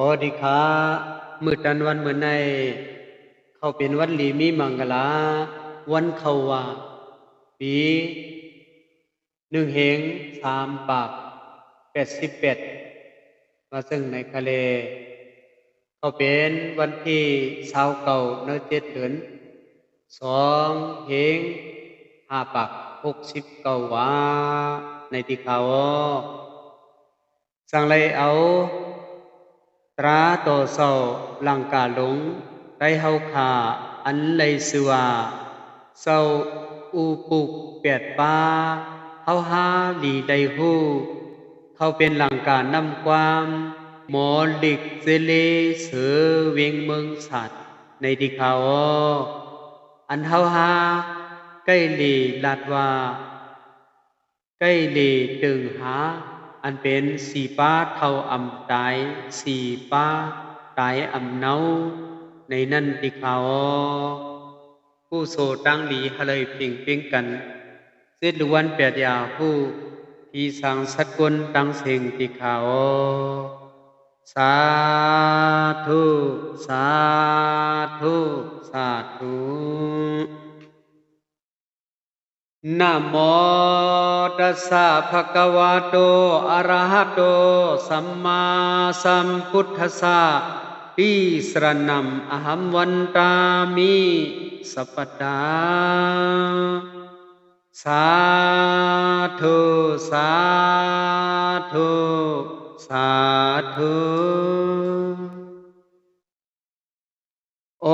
อดีค่ะมือตันวันเหมือนในเขาเป็นวันลีมีมังกลาวันเขาว่าปี1 เหง 3 ปาก88มาซึ่งในทะเลเขาเป็นวันที่29 เดือน 7 เดือน 2 เหง 5 ปาก69วาในที่เขาสั่งเลยเอาตราต่อเศร้าลังกาหลงได้เฮาขาอันเลยสือว่าเศร้าอูปุกเปียดป้าเฮาหาหลีได้ฮู้เขาเป็นหลังกานำความหมอลิกเซเลเสือเวียงเมืองสัตว์ในที่เขาอันเฮาหาใกล้หลีลาดว่าใกล้หลีตึงหาอันเป็นสีป้าเท่าอำตายสีป้าตายอำเนาในนั่นที่เขาผู้โซตั้งหลีฮะเลยเพ่งเพ่งกันเสร็จล้วนแปดยาผู้ที่สังสัตกุลตั้งเสียงที่เขาสาธุสาธุสาธุนะโมตัสสะภะคะวะโตอะระหะโตสัมมาสัมพุทธัสสะติสรณัมอหัมวันตามิสัพพตาสาธุสาธุสาธุโอ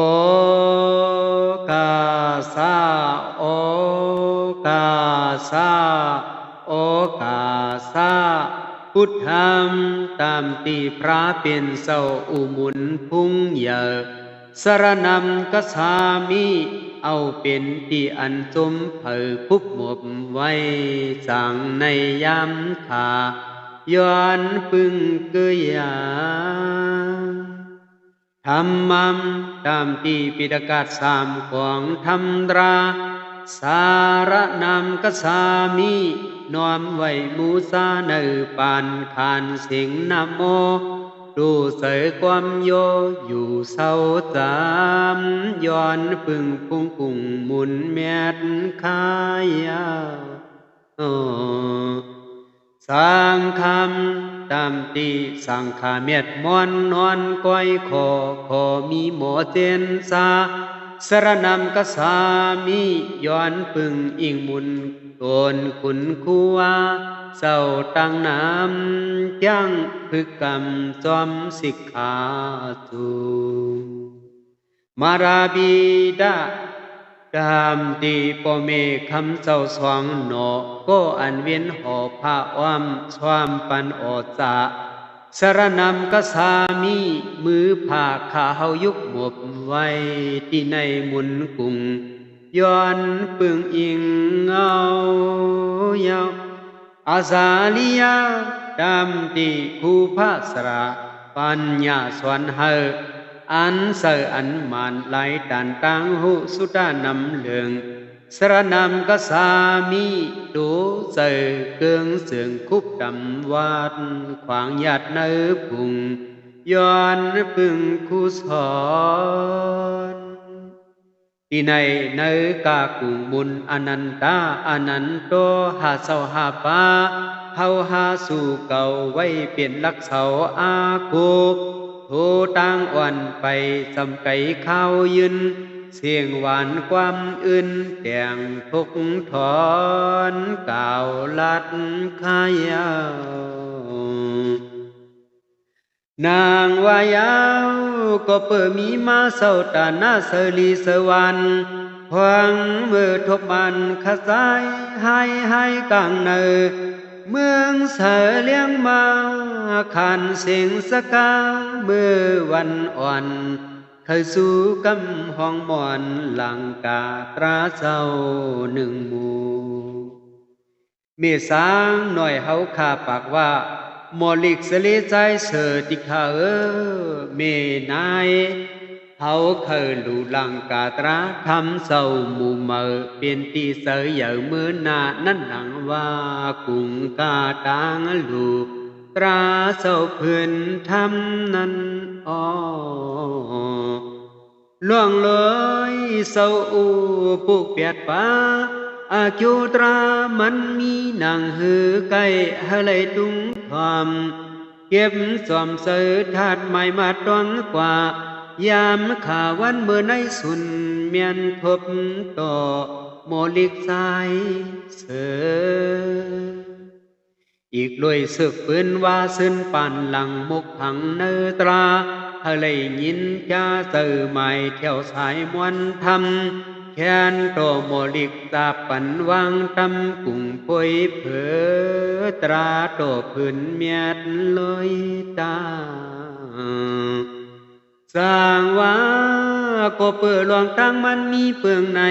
กาสาโอกาสาโอกาสาพุทธังตามที่พระเป็นเสาอุมุนพุ่งเหยอสรณัมกัสสามิเอาเป็นที่อันจมเผอคุบหมบไว้สั่งในยามขาย้อนปึงเกยยาธรรมัมตามที่ปิฎกสามของธรรมตราสารนามกัสสามิน้อมไว้มูสาเนอปานขานเสียงนะโมดูเสยความโยอยู่เศร้าจามย้อนปึงพุงกุ่งหมุนแมดขายาสร้างคำตามตีสังขาเมียดมอนนอนก้อยขอมีหมอเจนสาสรนำกสามิย้อนปึงอิงมุนโกนขุนคูวาเศร้าตั้งน้ำยังพึกกรรมจอมสิกขาจูมาราบิดาตามตีปอเมคำเจ้าสวงหนอก็อันเวียนหอผ้าอ้อมชวามปันอดจะสรนำกสามีมือผ่าขาเฮายุกหมบไว้ที่ในมุนกุงย้อนปึงอิงเงายาวอาซาลิยาดำตีคูภาสระปัญญาสวนเฮอันเสออันมานไหลตันตังหุสุดานำเหลืองสรนำกสามิดูเสอเกืองเสืองคุบดำวาดขวางหยาดเนื้อพุงย้อนปึงคูสอนที่ในเนื้อกากุงบุญอนันตาอนันโตหาเสาหาปาเฮาหาสู่เก่าไว้เปลี่ยนลักเสาอาคูโทตั้งวันไปสำไก่ข้าวยืนเสียงหวานความอื่นแต่งทุกถอนก่าวลัดขายานางวายาวก็เปิดมีมาเศร้าตาหน้าเสลีสวรรค์พวังมือทบมันขสายให้กังเนอเมืองเสเลี้ยงมาขันเสียงสกาเมื่อวันอ่อนเคยสู่กำห้องมอนหลังกาตราเจ้าหนึ่งหมู่เมสางหน่อยเฮาขาปากว่าหมอลิกเสลีใจเสติขาเมนายเฮาเคยลูลังกาตราทำเศร้าหมู่เมอเป็นตีเสยเหยมือนานั่นหนังว่ากุงกาตางลู ตราเศร้าพื้นทำนั้นอ้อล่วงเลยเศร้าอูปุกเปียดป้าอาคิวตรามันมีนางหือไก่ฮะเลยตุงความเก็บสอมเสือถาดไม้มาตอนกว่ายามขาวันเมื่อในสุนเมียนทบต่อโมลิกสายเสืออีกลวยสึกปืนว่าซึนปานหลังมุกผังเนตราฮะเลยยินจาเสือใหม่เที่ยวสายมวนทำแค้นโตโมลิกตาปันวางตำกุ่งป่วยเผอตราโตพื้นเมียดลอยตาสร้างว่าก็เปิดลองตั้งมันมีเปลืองใน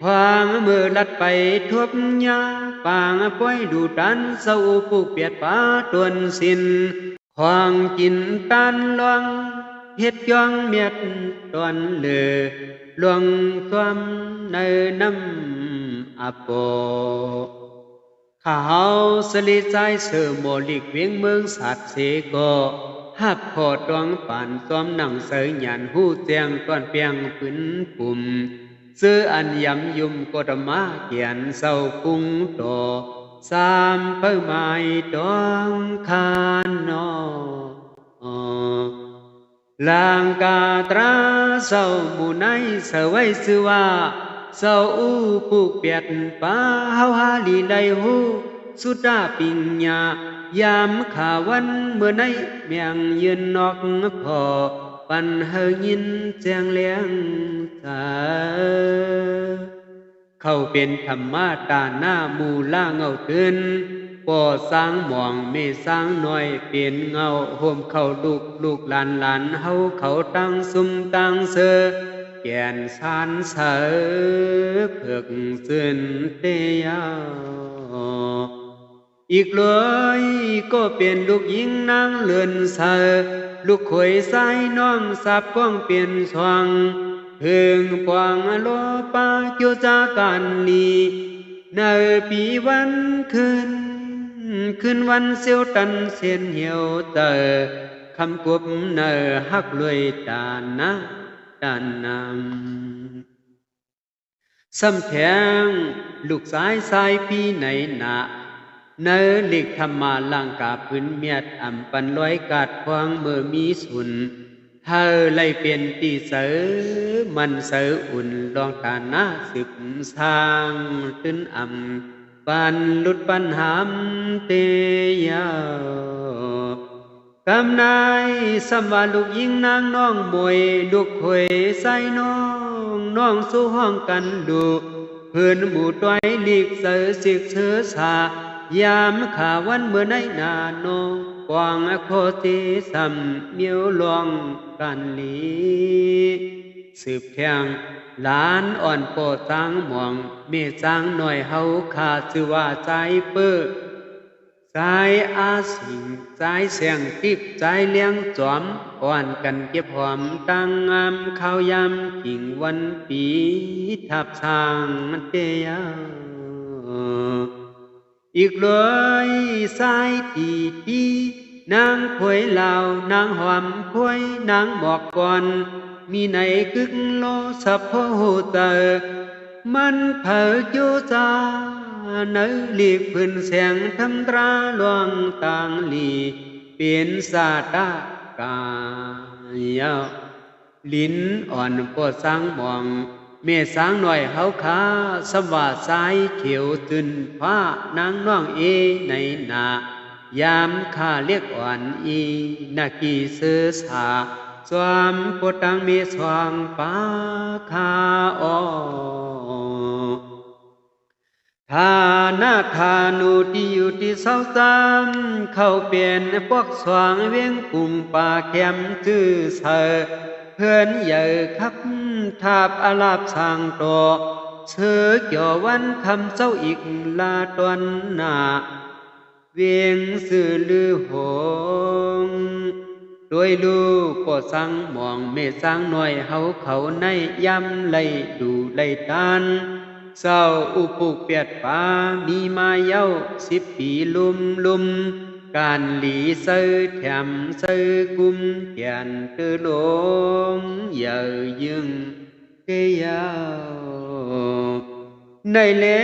พางมือลัดไปทบยาปางป้อยดูดันเศร้าผูกเปียดป้าตวนสินควางกินตันลวงเฮ็ดย่องเมียดตอนเลือลวงความในน้ำอาโปข้าเฮาสลิใจเสือโมลิกเวียงเมืองสัตว์เสกหับพอดวงป่านซ้อมหนังเสยหยันหูแจงตอนเปียงปืนปุ่มซื้ออันยำยุมกดมาเกียนเศร้าปุงโตสามเป้าหมายดองคานนอลางกาตราเศร้าหมู่ในเสวยสือว่าเศร้าอู้ผูกเปียดป้าเฮาหาลีไลหูสุดาปิงญายามขาวันเมื่อในเมียงยืนนอกพอปันเฮยินแจงเลี้ยงตาเขาเป็นธรรมาตาหน้ามูล่าเงาตื่นป่อสร้างหมองเมสร้างหน่อยเปลี่ยนเงาห่มเขาลูกหลานเฮาเขาตั้งซุ่มตั้งเสือแก่นสานเสือเผือกซึนเตียอีกเลยก็เป็นลูกหญิงนางเลือนเสือลูกขวยสายน้องสับก้องเปลี่ยนสว่างเพึงปวงโลปาเกี่ยวจากัรลีในปีวันคืนวันเสียวตันเสียนเหี่ยวเตอคำกบเนอฮักลวยตานะดานนำซ้ำแทงลูกสายปีไหนหนาเนอหลีกธรรมาลังกาพื้นเมียดอ่ำปันลอยกาดควางเมื่อมีสุนเธอไล่เปลี่ยนตีเสือมันเสืออุ่นลองตาหน้าสืบสร้างตื้นอ่ำปันลุดปันหามเตยากำนายสำว่าลูกยิงนางน้องมวยลูกขวยใส่น้องสู้ห้องกันดูเพื่อนหมู่ต้อยลีกเสือสิกเสือสายามขาวันเมื่อในนาโนกวางโคติสัมเมียวลองกันลีสืบแข่งหลานอ่อนโปรดสร้างหมองเมสร้างหน่อยเฮาขาดชื่อว่าใจเปื้อใจอาสิงใจเสียงติบใจเลี้ยงจอมอ่อนกันเก็บหอมตั้งงามข้าวยำกิ่งวันปีทับทางเตียอีกเลยสายตีนางพวยลาวนางหอมพวยนางบอกก่อนมีในกึกโลสัพโพเตอมันเผยจูจาเนอลีกพื้นแสงทำตราลวงต่างลีเปลี่ยนสาตากายลิ้นอ่อนปวดสร้างมองเมสางหน่อยเฮาขาสว่าสายเขียวตื่นฟ้านางน้องเอในนายามข้าเรียกอ่อนอีนากีเสือสาสวามปวดตังมีสว่างป้าคาอทานาทานุที่อยู่ที่เศร้าซ้ำเข้าเปลี่ยนพวกสว่างเวียงปุ่มป่าแคมจื้อเสอเพื่อนใหญ่ครับทาบอาลาบสร้างต่อเสือเกี่ยววันคำเจ้าอีกลาตอนหน้าเวียงสื่อลือหงด้วยลูกก็สั่งมองเมสร้างหน่อยเฮาเขาในย้ำไล่ดูไล่ตานเศร้าอุปุกเปียดป่ามีมาเย้า10 ปีลุม การหลีซื้อแถมซื้อกุมเขียนตื้อหลงเยอะยึงเกยาวในเล่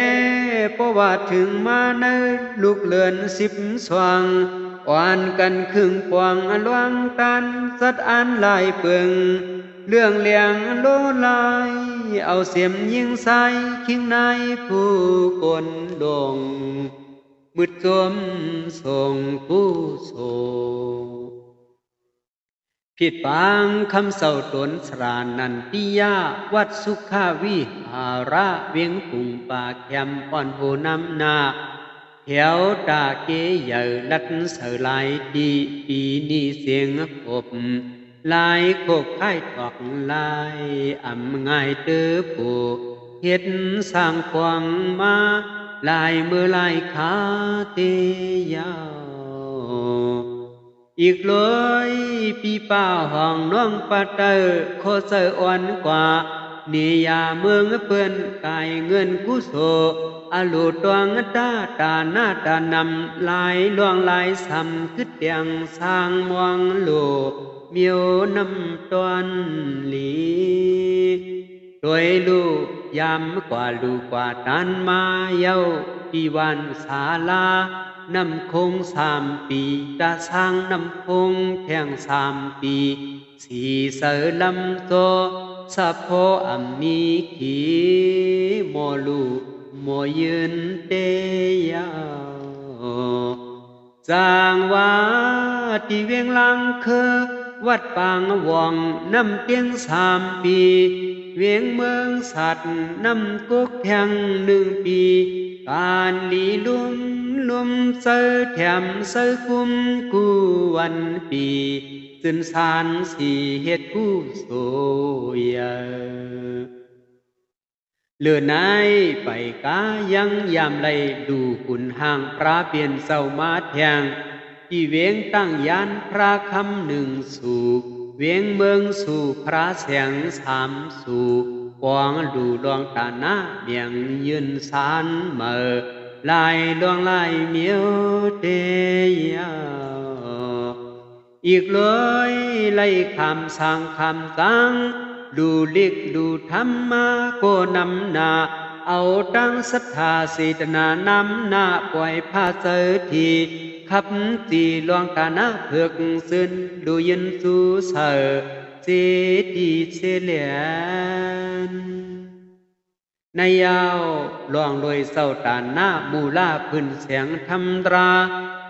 เพราะว่าถึงมาในลูกเลือน10 สว่างอ่อนกันครึ่งปวงลวงกันสัดอันลายเปิงเรื่องเลี้ยงโลลายเอาเสียมยิงใส่คิงในผู้กลดงมืดจมส่งผู้โศผิดปางคำเศร้าตนสรานันติยาวัดสุขาวิหาระเวียงกุงป่าแคมป้อนโหน้ำนาแถวตาเกยใหญ่ลัดเสลายดีปีนี้เสียงกบลายโคกไข่ตอกลายอ่ำง่ายเตื้อปูเฮ็ดสร้างควงมาลายมือลายขาเตยาวอีกเลยปีป่าห้องน้องปะเตอโคเสออ่อนกว่าเนียาเมืองเปื้อนกายเงินกุโสอลูตวงตาตาหน้าตานำลายลวงลายซ้ำคือเตียงสร้างมวงโลเมียวน้ำตอนหลีโดยลูกยำกว่าลูกกว่าตันมาเย้าปีวันศาลานำคง3 ปีตาสร้างนำคงแข่ง3 ปีสีเสอลำโตสะโพอัมมีขีโมลูโมยืนเตยาวจางว่าที่เวียงลังคือวัดปางวองน้ำเตียง3 ปีเวียงเมืองสัตว์น้ำกุกแทง1 ปีการลีลุมเสอแถมเสอคุมกูวันปีจึนสานสีเฮ็ดกู้โซยเลือนายไปกายังยามไลดูขุนห่างพระเปลี่ยนเศร้ามาแทงที่เวียงตั้งยานพระคำ1 สู่เวียงเมืองสู่พระแสง3 สู่ปองดูดวงตาหน้าเมียงยืนสานเมื่อลายดวงลายเมียวเตยอีกเลยไล่คำสั่งคำตั้งดูลิกดูธรรมาโกนำหน้าเอาตั้งศรัทธาสีตนานำหน้าปล่อยผ้าเสอทีขับตีลวงตาหน้าเผือกซึนดูยินสู่เสอเจดีเสเลียนในยาวลวงโดยเศร้าตาหน้ามูลาพื้นเสียงธรรมตรา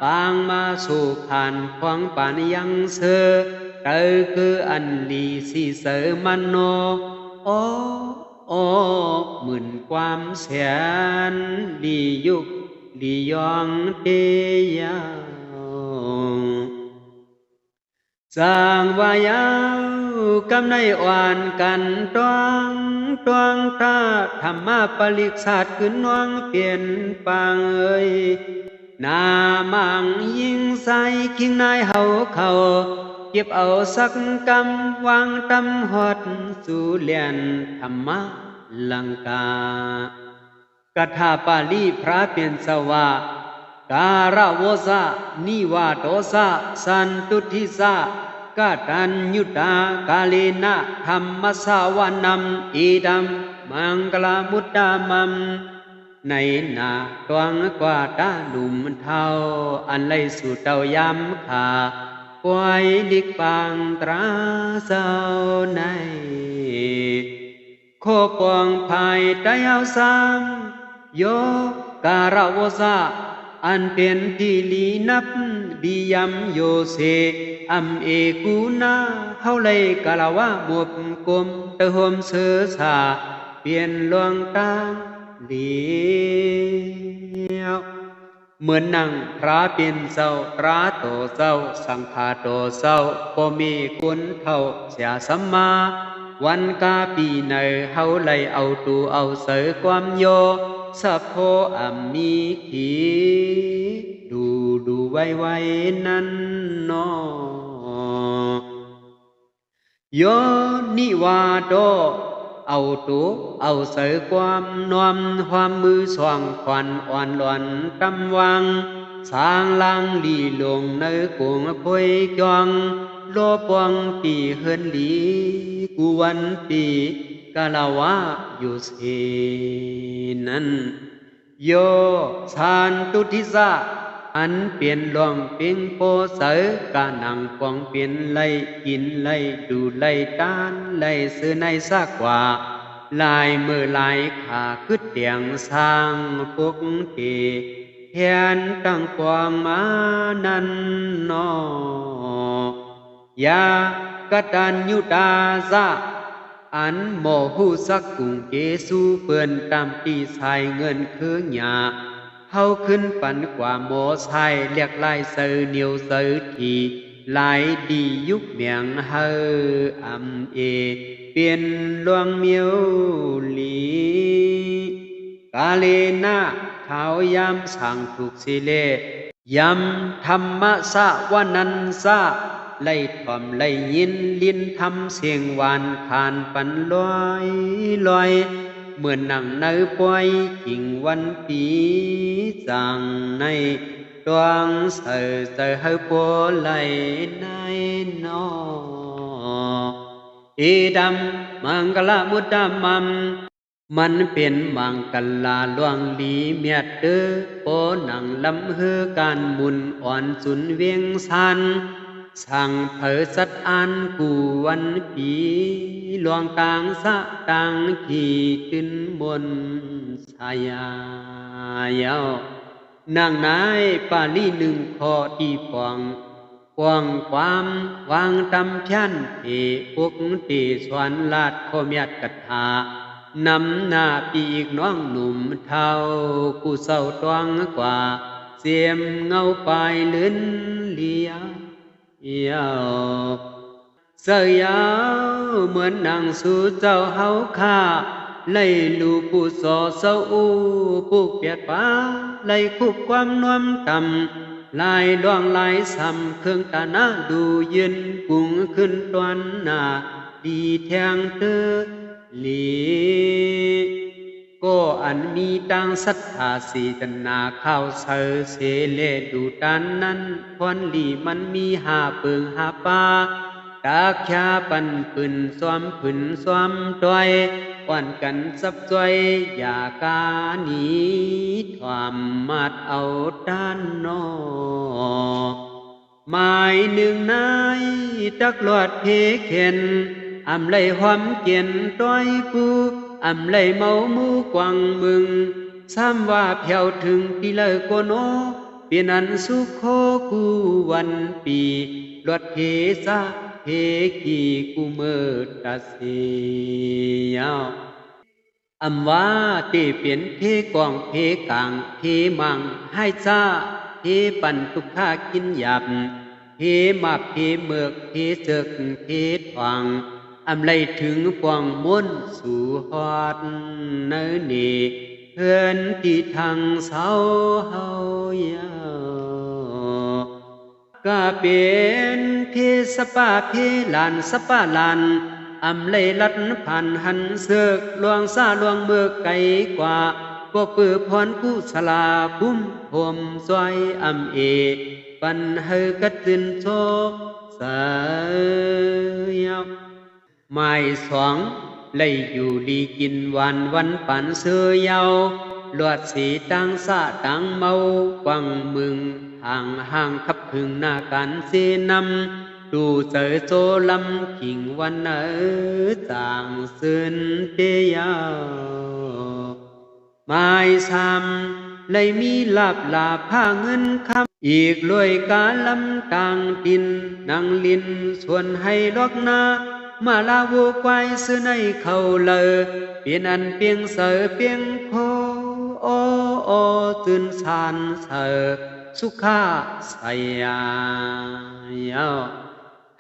ปางมาสู่ขานขวางปานยังเสอเตอคืออันลีสีเสอมันโนโอ้หมื่นความแสนลียุกลียองเตยาวสร้างวายาวกำในอ่อนกันตวงตาธรรมะปริกศาสตร์ขึ้นนวงเปลี่ยนปางนามังยิงใส่คิงนายเฮาเขาเก็บเอาสักกำวางตำหอดสู่เลียนธรรมะลังกากถาปาลีพระเปลี่ยนสวาการะโวสะนิวาโตสะสันตุทิสะกาตัญญุตากาเลนะธรรมสาวนัมอีดัมมังกลามุตตามัมในนาตวงกว่าตาหนุ่มเทาอันไลสู่เต้ายำขาปล่อยดิกปางตราเศร้าในโคปองภายใต้เอาซ้ำโยการะโวสะอันเป็นที่ลีนับดียำโยเสอัมเอกูนาเฮาเลยกะละวะบวบกลมเตหมเสือสาเปลี่ยนลวงตาเลี้ยวเหมือนนั่งพระเปลี่ยนเศร้าตราโตเศร้าสังขาโตเศร้าบ่มีคนเท่าเสียสัมมาวันกาปีในเฮาเลยเอาตูเอาเสือความโยสัพโพอัมมีขีดูไว้นั้นนอโยนิวาโดเอาตัวเอาเสือความนอมความมือสว่างควันอ่อนหลอนตำวัง สางลังหลีลงในกวงพวยจวงโลปวงปีเฮินหลีกูวันปีกาลาวะอยู่เสนั้นโยสานตุทิสะอันเปลี่ยนหลวงเปียงโปเสกานังปวงเปลี่ยนไลกินไลดูไลตานไลซื้อในซากว่าลายมือลายขาขึ้นเตียงสร้างพวกเทเพียนตั้งกวางมานันนอยากตัญญูตาสะอันโมหูสักกุงเกสูเปื่อนตามปีสายเงินคือหยาเฮาขึ้นปันกว่าโมสายเรียกลายเสือเหนียวเสือทีหลายดียุคเมียงเฮออำเอเปลี่ยนลวงเมียวหลีกาเลนะขาวยามสั่งถูกสิเลยำธรรมะสะวนันสะไล่ถ่อมไล่ยินลิ้นทำเสียงหวานขานปันลอยลอยเหมือนหนังเนื้อปล่อยกิ่งวันปีจังในดวงเสือเสือให้ปัวไหลในนออีดำมังกลมุตตะมัมมันเป็นมังกลาลวงลีเมียดเด้อโปหนังลำเฮือการมุนอ่อนสุนเวียงสันสั่งเผอสัตอันกูวันปีหลวงต่างสะต่างขี่ขึ้นบนชายาเยานางนายปาลีหนึ่งคอที่ฟองกวางความวางตำเพียนเอพวกตีสวนลาดโคเมียดกัทานำหน้าปีกน้องหนุ่มเท่ากูเศร้าตวงกว่าเสียมเงาปลายลื่นเลียยาวเสยาวเหมือนนางสู่เจ้าเฮาข้าไล่ลูผู้สอเศร้าอู้ผู้เปียดฟ้าไล่คุบความนวมต่ำลายดวงลายซ้ำเครื่องตาหน้าดูยืนกุ้งขึ้นตวนหน้าดีแทงเตอหลีก็อันมีดังศรัทธาสีจันนาข้าวเสอเสเลดูดันนั้นพรลีมันมีหาเปิงหาปาตาขยาปันปืนซ้อมผืนซ้อมต้อยอ่อนกันซับจอยอย่ากาหนีถวามมาดเอาด้านนอหมายหนึ่งนายจักลวดเพเข็นอำไลหอมเกียนต้อยผู้อำไลเมามูกวังมึงซ้ำว่าเพียวถึงที่เลโกโนเปลี่ยนอันสุโคกูวันปีลวดเพซาเพกีกูเมื่อตัดเสียอำว่าเตเปลี่ยนเพกองเพกลางเพมังให้ซาเพปันทุกข้ากินหยับเพมาเพเมือกเพเจกเพทวังอำไลถึงปวงม้นสู่ฮอดเนื้อเนเพื่อนที่ทางเสาเฮายก็เป็นเพสปาเพลานสปาลานอำไลลัดผ่านหันเสือกลวงซาลวงเมือกไกลกว่าก็ปือพรกู้สลาพุ่มผมซอยอำเอปันเฮกัดตินโชสายหมายสองไล่อยู่ลีกินวันปันเสือยาวลวดสีตังสะตังเมาวังมึงห่างขับพึงหน้ากันเสนำดูเจอโจลำขิงวันจางซึนเตียหมายสามเลยมีลาบลาผ้าเงินคำอีกรวยกาลำต่างดินนางลินส่วนให้ลอกนามาลาวัวควายซื้อในเขาเลยเปลี่ยนอันเปียงเสอเปียงโพโอโอตื่นสานเสอสุขาใสยา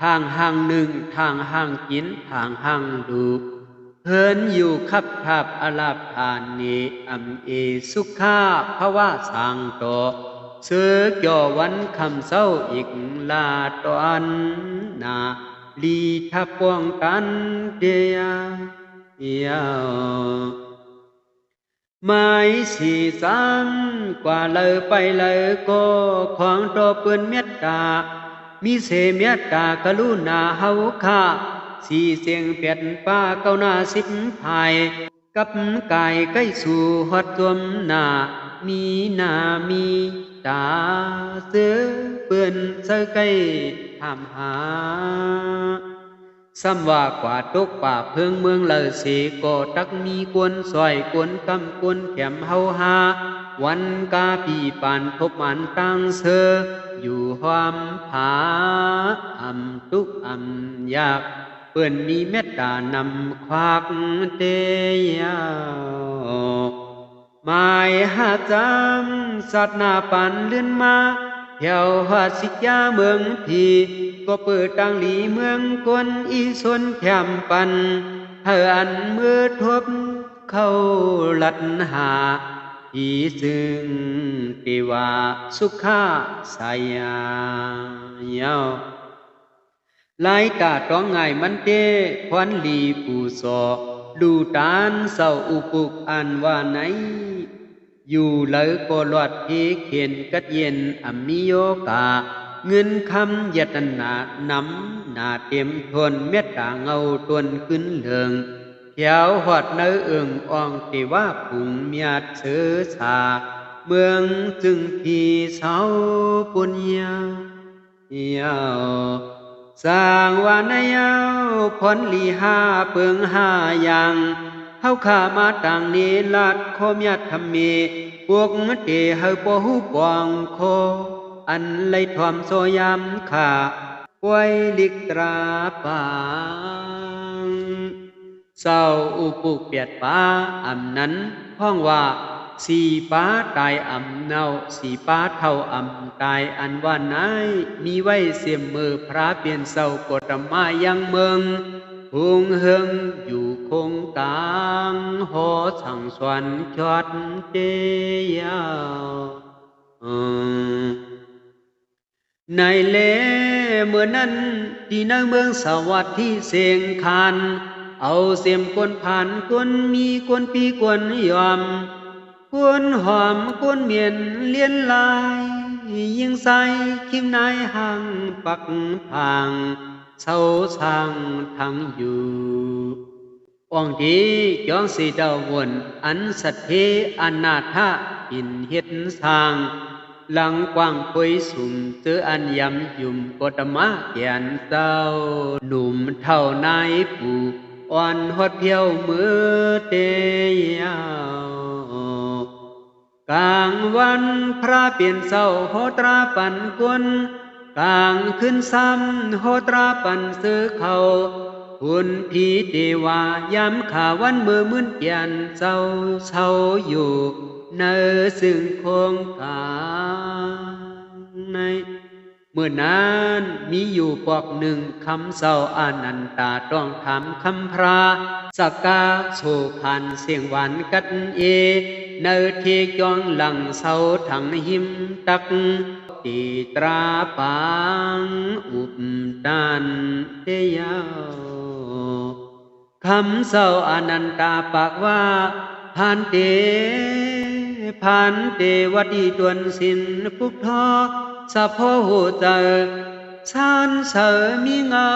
ทางห่างหนึ่งทางห่างกินทางห่างดูเฮินอยู่ขับขับอาลาภานีอัมเอสุขาภาวะสังโตเสือเกี่ยววันคำเศร้าอีกลาตอนนาลีทับปวงกันเดีย หมายสีซ้ำกว่าเลยไปเลยก็ของโตเปื้อนเมตตามีเสเมตตากรุณาเฮาค่าสีเสียงเปลี่ยนป้าเก้าหน้าสิบภายกับกายใกล้สู่ฮอดจวมหน้ามีหน้ามีตาเสือเปื้อนเสือใกล้ถามหาซ้ำว่ากว่าตกป่าเพิงเมืองเลอเสก็ตักมีกวนซอยกวนกำกวนแขมเฮาหาวันกาปีปานทบมันตั้งเสออยู่ความผาทุกยากเปิ้นมีเมตตานำควักเตยหมายหาจำสัตว์หน้าปันเลื่อนมาเที่ยวหาสิยาเมืองพีก็เปิดตังหลีเมืองกวนอีสนแคมปันเธออันเมื่อทบเข้าลัดหาอีซึ่งติว่าสุขาสายายาหลายตาต้องไงมันเตควันลีปูสอดูตานเศร้าอุปุกอันว่าไหนอยู่เลยก็หลอดเพเขียนกัดเย็นอมิโยกาเงินคำยตนาน้ำหนาเต็มทนเมตตาเงาตวนขึ้นเลืองเขียวหอดเนื้อเอิงอ่องติว่าผุงเมียดเสือสาเมืองจึงพีเสาปุญญายาวสร้างวานายาวพรลีหาเปิงหาอย่างเฮาข้ามาต่างนี้ลาดโคมยัดทำเมพวกเตเฮาปหูปองโคอันไลทอมโซยามขาป่วยลิกตราปางเศร้าอุปุกเปียดป้าอำนั้นห้องว่าสีป้าตายอำเนาสีป้าเท่าอำตายอันว่านายมีไว้เสียมมือพระเปลี่ยนเศร้ากดมายังเมืองหุงเฮิงอยู่คงกลางหอสั่งสวนจอดเตยาวในเลเมื่อนั้นที่ในเมืองสวัสดิ์ที่เสียงคานเอาเสียมกวนผ่านกวนมีกวนปีกวนยอมกวนหอมกวนเมียนเลียนลายยิงใส่คิมนายห่างปักพางเศร้าสร้างทางอยู่องดีจองสีดาววนอันสัตเพอนาถาอินเฮ็ดสร้างหลังกว้างคุยสุ่มเจออันยำยุ่มกดมาเกียนเจ้าหนุ่มเท่านายผู้อ่อนหดเพียวมือเตยกลางวันพระเปลี่ยนเศร้าโหตราปันกวนกลางขึ้นซ้ำโหตราปันซื้อเขาคุณพีเทวายำขาวันมือมื่นเกียนเศร้าเศร้าอยู่เนอซึ่งคงกาในเมื่อนั้นมีอยู่ปอกหนึ่งคำเศร้าอานันตาต้องถามคำพระสักกาโชคันเสียงหวานกัดเอเนอเทจองหลังเศร้าถังหิมตักตีตราปางอุปดานเตยคำเศร้าอานันตาปากว่าผ่านเตวดีตวนสินพุกทอสะพอโหเจอชานเสอมีเงา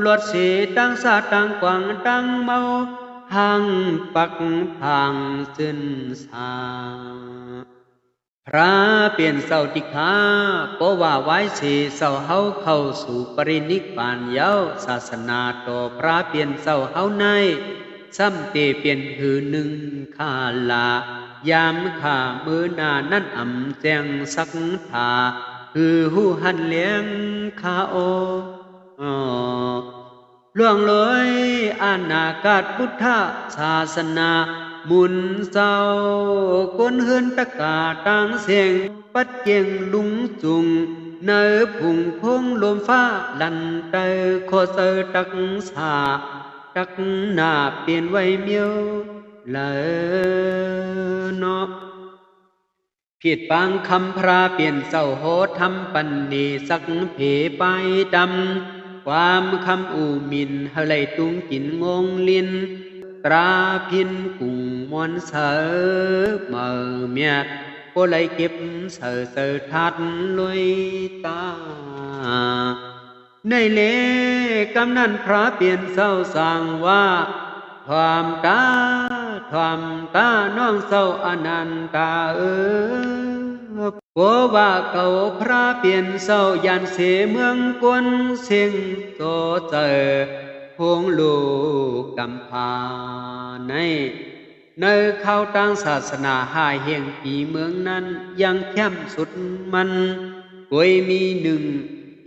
หลดเสตั้งสาตั้งกวางตั้งเมาหังปักพังสิ้นสาพระเปลี่ยนเศร้าติคาเพราะว่าไว้เสเศร้าเฮาเข้าสู่ปรินิพพานเย้าศาสนาต่อพระเปลี่ยนเศร้าเฮาในซ้ำเตเปลี่ยนหือหนึ่งข้าลายามข้ามือหน้านั้นอ่ำแจงสักผาคือหูหันเลี้ยงข้าโอล่วงเลยอาณาคาตพุทธศาสนามุนเศร้าก้นเฮือนตะกาต่างเสียงปัดเกียงลุงจุงเนอผุ่งพงลมฟ้าลันเตอโคเซอตักสาตักหน้าเปลี่ยนไว้เมียวเลยเนาะผิดบางคำพระเปลี่ยนเศร้าโหทำปันนีสักเพไปดำความคำอูมินเฮลัยตุงกินงงลิน ตราพินกุ่งมวนเสือเมื่อเมียดก็เลยเก็บเสือทัดลุยตาในเลกำนันพระเปลี่ยนเศร้าสั่งว่าความตาน้องเศร้าอนันตาผัวว่าเขาพระเปลี่ยนเศร้ายันเสเมืองกวนเสียงโตเจอพงลูกกำพาในเข้าตั้งศาสนาหายเฮียงปีเมืองนั้นยังเข้มสุดมันกวยมีหนึ่ง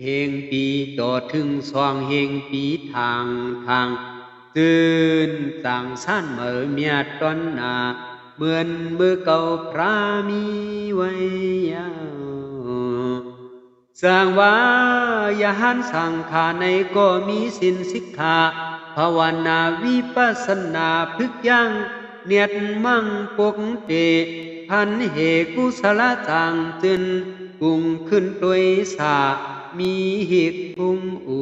เฮงปีต่อถึงสองเฮงปีทางตื่นต่างสั้นเหมือเมียตอนนาเหมือนมือเก่าพระมีไว้ยาวสร้างว่าอย่าหันสังขาในก็มีสินสิกขาภาวนาวิปัสสนาพึกยังเนียดมั่งปกเตพันเหกุศลจางจึนกุ้งขึ้นตัวยสามีหิกกุมอู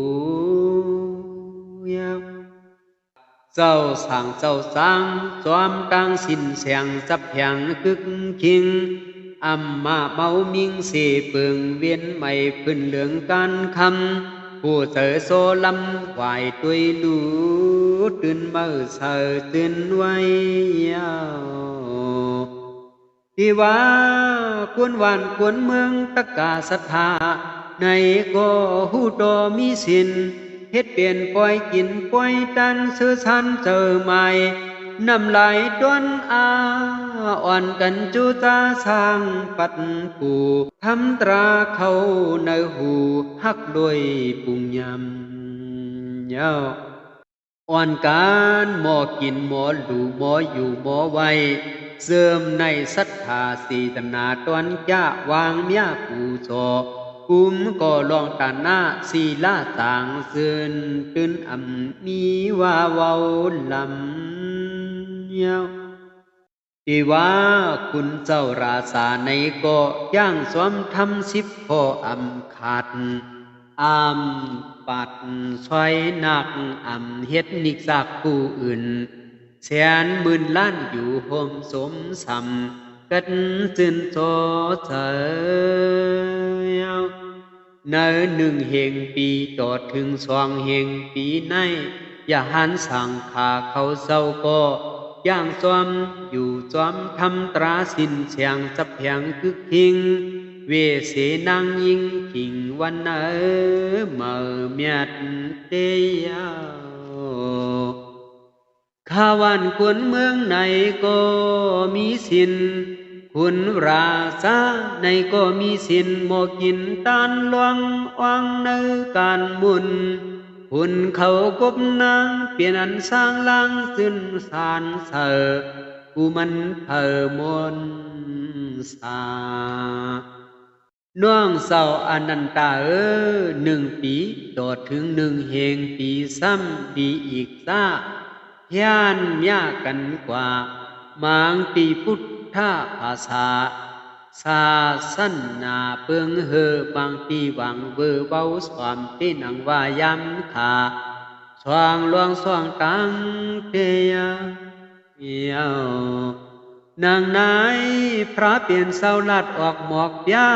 ยาวเจ้าสั่งเจ้าสร้างจอมตังสินเสียงจับแผงกึกคิงอัมมาเมามิงเสเปิงเวียนใหม่พื้นเหลืองการคำผู้เจอโซลำไหวตุยดูตื่นเมื่อเสอตื่นไว้ยาวที่ว่าควรหวานควรเมืองตะกาศรัทธาในก็หูโตมีสินเฮ็ดเปลี่ยนปล่อยกินปล่อยตันซื้อชันเจอใหม่น้ำไหลต้นอ่อนกันจูตาสร้างปัดปูทำตราเขาในหูฮักด้วยปุงยำเย้าอ่อนการหมอกินหมอหลูหมออยู่หมอไว้เสื่อมในศรัทธาสีตนาตอนจ้าวางเมียปูโจกุมก็ลองตาหน้าสีลาต่างเสื่นตื่นมีว่าเว้าลำเย้าที่ว่าคุณเจ้าราษาในก็ย่างสวมทำสิบข้อขาดปัดซอยหนักเฮ็ดนิกจากผู้อื่นแสนหมื่นล้านอยู่โฮมสมสำกันจึนโตเจอในหนึ่งเฮงปีต่อถึงสองเฮงปีในอย่าหันสั่งขาเขาเศร้าก็ย่างจอมอยู่จอมทำตราสินเสียงจับแผงคึกคิงเวเสนังยิงขิงวันเมื่อเมียดเตยข้าวันควรเมืองไหนก็มีสินคุณราชาในก็มีสินโมกินตานหลวงวังในการมุนคุณเขากบนางเปลี่ยนอันสร้างลังสิ้นสารเสอกูมันเผอมนสาน้องเศร้าอนันตาหนึ่งปีต่อถึงหนึ่งเฮงปีซ้ำดีอีกซาพยานยากกันกว่าบางปีพุทธภาษาศาสนาเปิงบางปีหวังเบาสวามที่นังว่ายำขาสว่างลวงสว่างตังเตียเยานางนายพระเปลี่ยนเศร้าลัดออกหมอกยา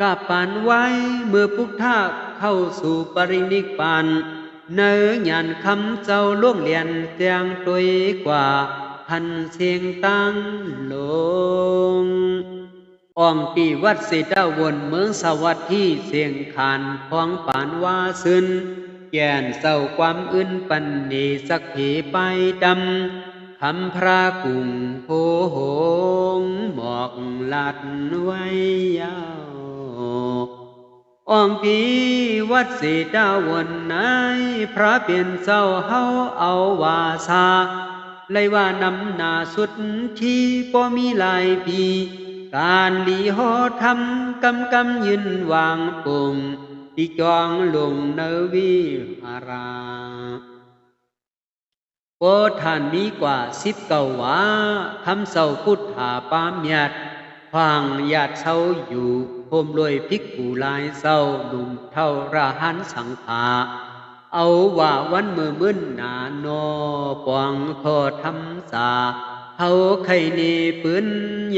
กาปานไว้เมื่อพุทธะเข้าสู่ปรินิพพานเนื้อหยันคำเจ้าล่วงเลียนเตียงตุยกว่าพันเสียงตั้งลงอ่องปีวัดเสดาวนเมืองสวัสดิ์ที่เสียงขานของปานว่าซึนแก่นเศร้าความอื่นปันนีสักขีไปดำคำพระกุ่งโพหงหมอกลัดไว้ยาวอ่องปีวัดเสดาวนนายพระเปลี่ยนเศร้าเฮาเอาวาสาเลยว่านำหน้าสุดที่บ่มีหลายปีการลีหอทำกำยืนวางปงที่จองลงเนวิหาราโอท่านมีกว่า19 วาคำเศร้าพุทธาปามญาติฟังญาติเศร้าอยู่โฮมรวยภิกขุหลายเศร้าหนุ่มเท่าราหันสังขา เอาว่าวันมือมึนหนาโนปวงโทษทำสาเฮาไข่นีปืน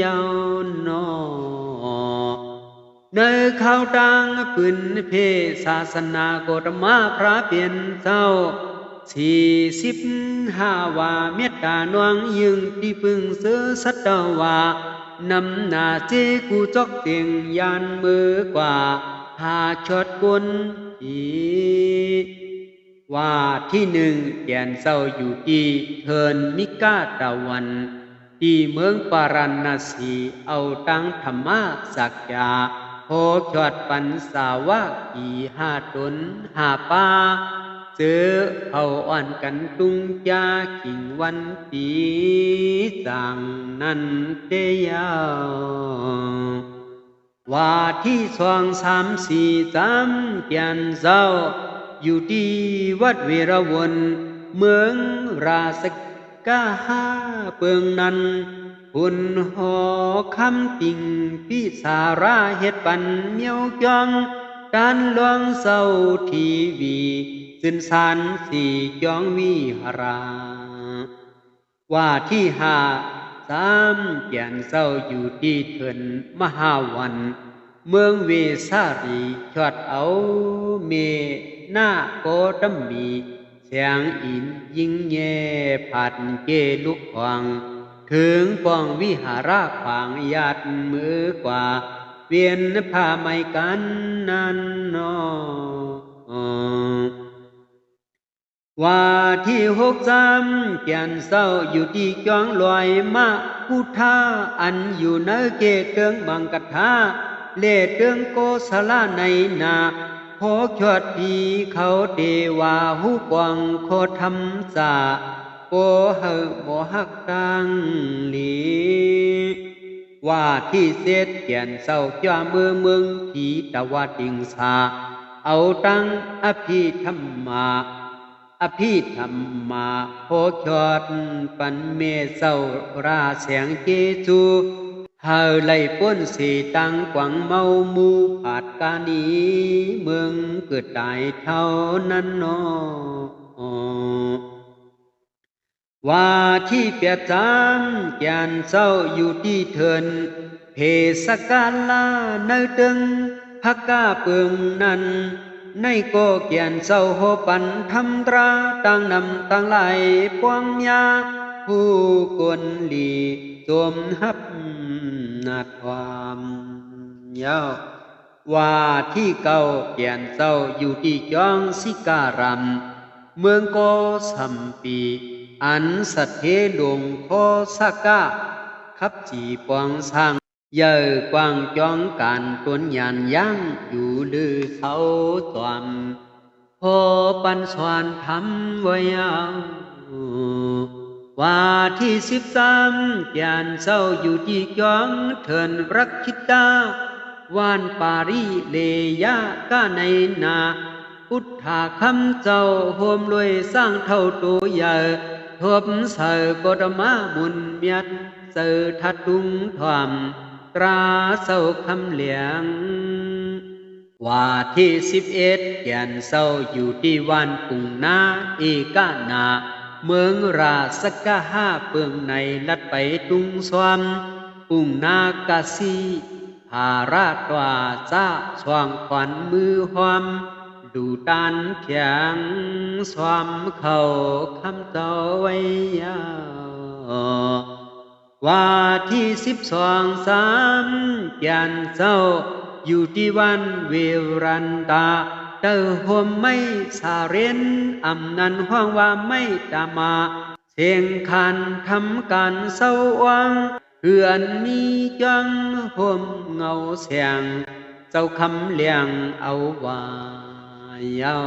ยาวนอในข่าวดังปืนเพศาสนากฎมาพระเปลี่ยนเจ้า45ว่าเมตตานวงยึงที่พึงซื้อสัตวานำหน้าเจกูจอกเตียงยานมือกว่าหาชดกุนอีว่าที่หนึ่งแก่นเศร้าอยู่ที่เทินมิกาตะวันที่เมืองปาราณสีเอาตังธรรมะสักยาโหชดปันสาวะกี่5 ตน5 ป้าเจอเอาอ่อนกันตุงยาขิงวันปีจังนั้นเตยาวว่าที่2 3 4 3แก่นเศร้าอยู่ที่วัดเวรวนเมืองราสกาหาเปิงนั้นหุ่นหอคำติ่งพี่สาราเฮ็ดปันเมียวจองการลวงเศร้าทีวีสินสารสี่จองวิหาราว่าที่3แก่นเศร้าอยู่ที่เถินมหาวันเมืองเวสาลีชอดเอาเมหน้าโกดมีแสงอินยิ่งแย่ผัดเกลุกขวางถึงปองวิหาราขวางญาติมือกว่าเวียนผ้าไม่กันนั้นนอว่าที่63แก่นเศร้าอยู่ที่จองลอยมาพุทธาอันอยู่ในเกตเตืองบังกทาเลเตืองโกสลาในนาโหชดพีเขาเดวาหูปวงโคทำสาโกเฮบ่ฮักตังหลีว่าที่เสดแก่นเศร้าจ้าเมืองผีตะวัดิงสาเอาตังอภิธรรมาโพชดปันเมเศร้าราแสงเจจูเฮาไล่ป้นสีตังกวังเมามูผาดกานีเมืองเกิดตายเท่านั้นนอว่าที่83แก่นเศร้าอยู่ที่เถินเพสกาลาในตึงพักกาเปิงนั้นในโกเกียนเศร้าโหปันทำตราตั้งนำตั้งไหลปวงยาผู้กวนหลีจมหับนาดความยาวว่าที่เก่าเกียนเศร้าอยู่ที่จองสิการัมเมืองโกสัมปีอันสัตเทหลวงโคสักกะขับจีปวงสร้างเยอะกวางจองการตุนยานย่างอยู่ลือเสาตวมพอปันสวรรค์ทำไว้ยาวว่าที่13แก่นเศร้าอยู่ที่จองเถินรักคิตาวานปารีเลยากะในนาพุทธาคำเจ้าโฮมรวยสร้างเท่าตัวใหญ่ทบเสกดมามุนเมียดเสทัดตุงทวมตราเศร้าคำเหลียงว่าที่11แก่นเศร้าอยู่ที่วันปุงนาเอกานาเมืองราสกะห้าเปิงในลัดไปตุงสวมปุงนากาซีภาราตวาซาสว่างขวัญมือหอมดูตานเพียงสวมเขาคำเจ้าไว้ยาวว่าที่12 3แก่นเศร้าอยู่ที่วันเวรันตาเต้าห่มไม่สาเรนอำนันห้องว่าไม่ตามาเสียงคันทำการเศร้าวังเพื่อนนี้จังห่มเงาเสียงเจ้าคำเลี้ยงเอาไว้ยาว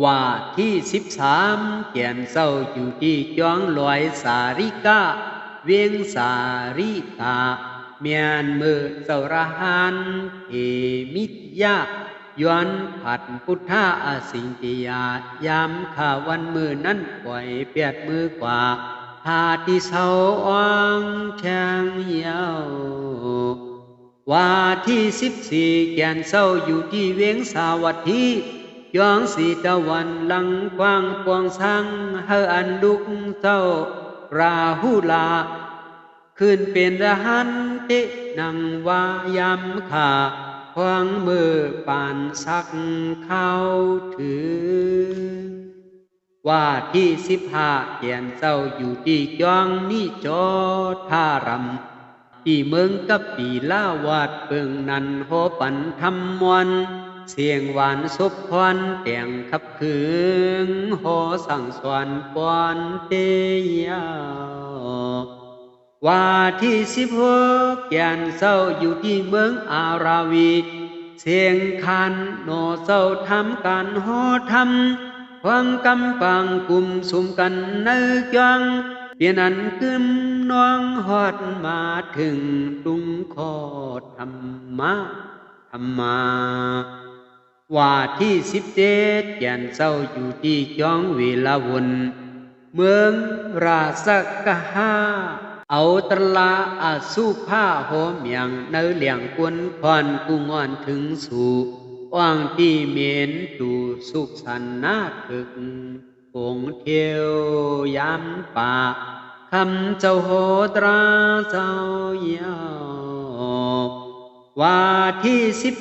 ว่าที่13แก่นเศร้าอยู่ที่จองลอยสาริกาเวียงสาริกาเมียนมือเสาระหานเอมิยาย้อนผัดพุทธาอาสิงติยายามข้าวันมือนั้นปล่อยเปียดมือกว่าหาที่เสาอ่างแช่งยาวว่าที่14แก่นเศร้าอยู่ที่เวียงสาวัตถี ยองสีตะวันหลังกว้างปวงสังเฮออันลุกเจ้าราหูลาขึ้นเป็นระหันตินังวายำขาควางมือปานสักเข้าถือว่าที่15เขียนเจ้าอยู่ที่ยองนี่จอท่ารำที่เมืองกับปีลาวาดเปิงนันโหปันทำมวนเสียงหวานสุบพรแต่งขับคืนโหสั่งสวนปอนเตียว่าที่16เขียนเจ้าอยู่ที่เมืองอาราวีเสียงคันโนเจ้าทำการโหทำควงกำปังกลุ่มสุมกันในกยังเพียนันกึมน้องฮอดมาถึงตุงคอธรรมาว่าที่17แก่นเศร้าอยู่ที่จองเวลาวนเมืองราษกะฮาเอาตลาอาสุผ้าโหมอย่างเนื้อเหลี่ยงกวนควันกุงอนถึงสู่ว่างที่เมียนดูสุขสันนาถึกคงเที่ยวยามป่าคำเจ้าโหตราเจ้ายาวว่าที่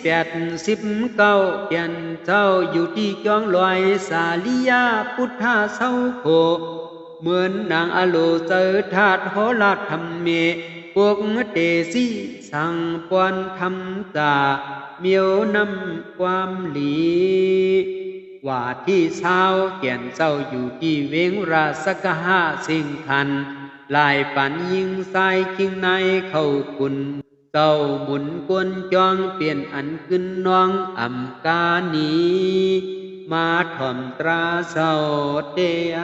18 19เกียนเจ้าอยู่ที่จองลอยสาลิยาพุทธาเศร้าโคเหมือนนางอโลเจอธาตุโหราธรรมเมพวกเตสีสั่งปวนทำตาเมียวนำความหลีว่าที่เช้าเกียนเจ้าอยู่ที่เวงราษกะหาสิ่งคันลายปันยิงใส่คิงในเข้าคุณเจ้าหมุนกวนจองเปลี่ยนอันขึ้นน้องอำกานีมาถ่อมตราเศร้าเตีย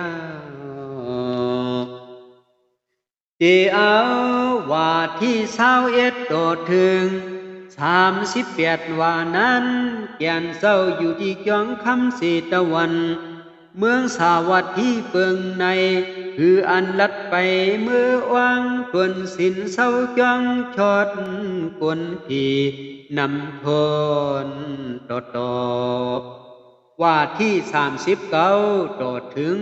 เอาว่าที่21โดดถึง38ว่านั้นแก่นเศร้าอยู่ที่จองคำสีตะวันเมืองสาวัตที่เปิงในคืออันลัดไปเมื่อวางตวนสินเศร้าจองชอดกวนผีนำทนตว่าที่39โดดถึง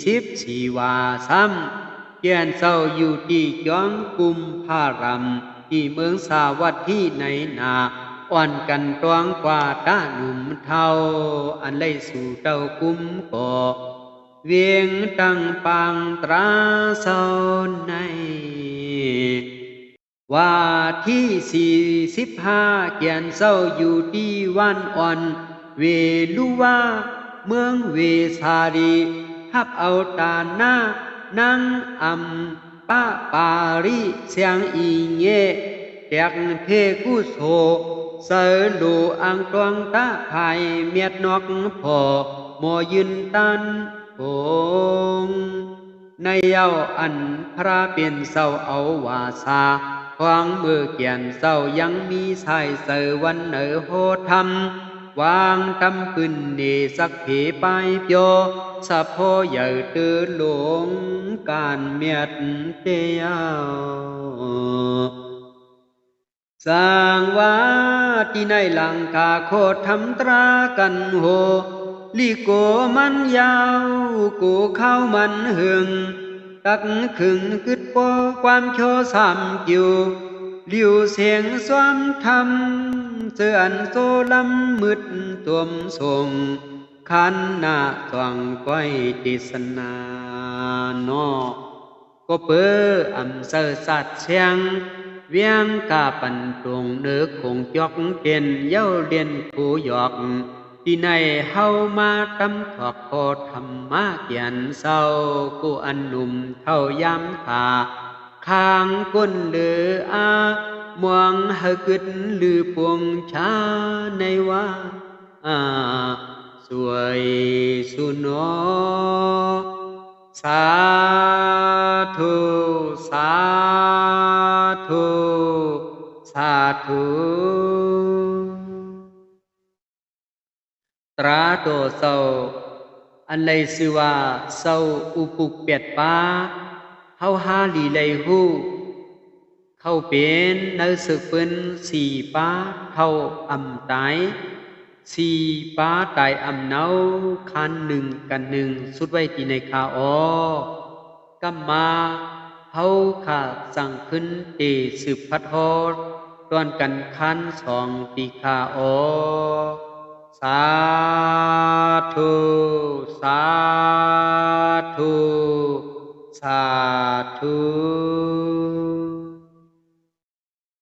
44ว่าซ้ำแก่นเศร้าอยู่ที่จองกุมภารำที่เมืองสาวัตที่ในนาอ่อนกันตวงกว่าตาหนุ่มเท่าอันไล่สู่เต้ากุมก่อเวียงตั้งปางตราเศร้าในว่าที่45เกียนเศร้าอยู่ที่วันอ่อนเวลุวาเมืองเวสาลีทับเอาตาหน้านั่งป้าปาริเสียงอีเง่แตกเพกุโสเสลูอังตวงตาไผ่เมียดนอกพอมอยืนตันโงในเย้าอันพระเป็นเศร้าเอาวาสาควางมือเกียนเศร้ายังมีสายเสวันเหนอโหธรรมวางตำปืนเนสักเพไปเปียวสะโพใหญ่ตื่นหลงการเมียดเตียวสร้างว่าที่ในหลังกาโคตรทำตรากันโหลีโกมันยาวกูเข้ามันหึงตักขึงกึดโปความโชสามกิวลิวเสียงสวมทำเสื่อนโซลำมืดตัวมส่งขันนาสว่างก้อยติสนาโนก็เปื้ออำเสอสัตเสียงเวียงกาปันตรงเนื้อคงจอกเก่นเย้าเลียนผู้หยอกที่ในเฮามาตำถอกโคธรรมะเกียนเศร้ากูอันหนุ่มเท่ายำขาข้างก้นเลืออามองหกึดลือปวงชาในว่าสวยสุนอสาธุสาธุสาธุตราโตเศร้าอันไรสิว่าเศร้าอุปุกเปียดป้าเฮาหาลีไลหูเข้าเป็นเนื้อสึกเป็น4ป้าเท่าอำตาย สีป้าตายอำเนาคันหนึ่งกันหนึ่งสุดไว้ที่ในคาออกำมาเฮาขาสั่งขึ้นเตสืบพัดฮอดตอนกันคันสองตีคาอสาธุสาธุสาธุ